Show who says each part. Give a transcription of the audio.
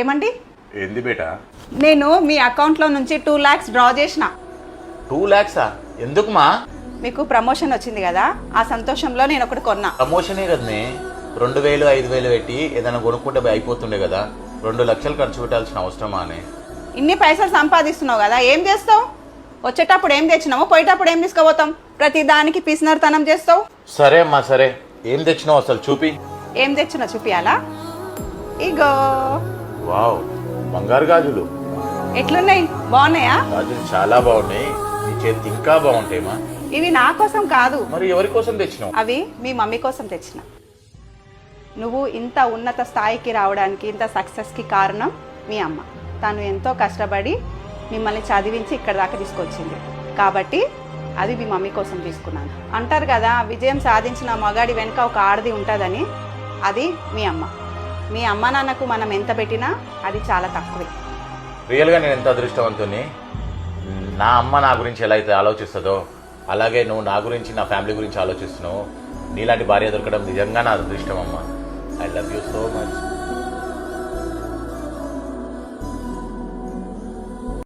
Speaker 1: ఏమండి?
Speaker 2: ఏంది బేటా?
Speaker 1: నేను మీ అకౌంట్లో నుంచి 2 lakhs డ్రా చేసిన.
Speaker 2: 2 lakhs ఎందుకు మా?
Speaker 1: మీకు ప్రమోషన్ వచ్చింది కదా, ఆ సంతోషంలో నేను ఒకటి కొన్నా.
Speaker 2: ప్రమోషనే కదనే, 2000 5000 పెట్టి ఏదైనా కొనుక్కుంటే అయిపోతుండే కదా. 2 లక్షలు ఖర్చు పెట్టాల్సిన అవసరమా అని?
Speaker 1: ఇన్ని పైసలు సంపాదిస్తున్నావు కదా, ఏం చేస్తావు? వచ్చేటప్పుడు ఏం తెచ్చినావు, పోయేటప్పుడు ఏం తీసుకుపోతాం? ప్రతి దానికి పిసినర్తనం చేస్తావు.
Speaker 2: సరే అమ్మా సరే, ఏం తెచ్చినావు అసలు చూపి.
Speaker 1: ఏం తెచ్చినా చూపియాలా? ఇగో.
Speaker 2: వావ్, బంగారు గాజులు.
Speaker 1: ఎట్లున్నాయి, బాగున్నాయా?
Speaker 2: గాజులు చాలా బాగున్నాయి, నీ చేతి ఇంకా బాగుంటాయమ్మా.
Speaker 1: ఇవి నా కోసం కాదు,
Speaker 2: మరి ఎవరి కోసం తెచ్చినావు?
Speaker 1: అవి మీ మమ్మీ కోసం తెచ్చిన. నువ్వు ఇంత ఉన్నత స్థాయికి రావడానికి, ఇంత సక్సెస్కి కారణం మీ అమ్మ. తను ఎంతో కష్టపడి మిమ్మల్ని చదివించి ఇక్కడ దాకా తీసుకొచ్చింది కాబట్టి అది మీ మమ్మీ కోసం తీసుకున్నాను. అంటారు కదా, విజయం సాధించిన మగాడి వెనుక ఒక ఆడది ఉంటుందని. అది మీ అమ్మ. మీ అమ్మ నాన్నకు మనం ఎంత పెట్టినా అది చాలా తక్కువే.
Speaker 2: రియల్గా నేను ఎంత అదృష్టవంతుని. నా అమ్మ నా గురించి ఎలా అయితే ఆలోచిస్తుందో అలాగే నువ్వు నా గురించి, నా ఫ్యామిలీ గురించి ఆలోచిస్తున్నావు. నీలాంటి భార్య దొరకడం నిజంగా నా అదృష్టం అమ్మ. I love you so much.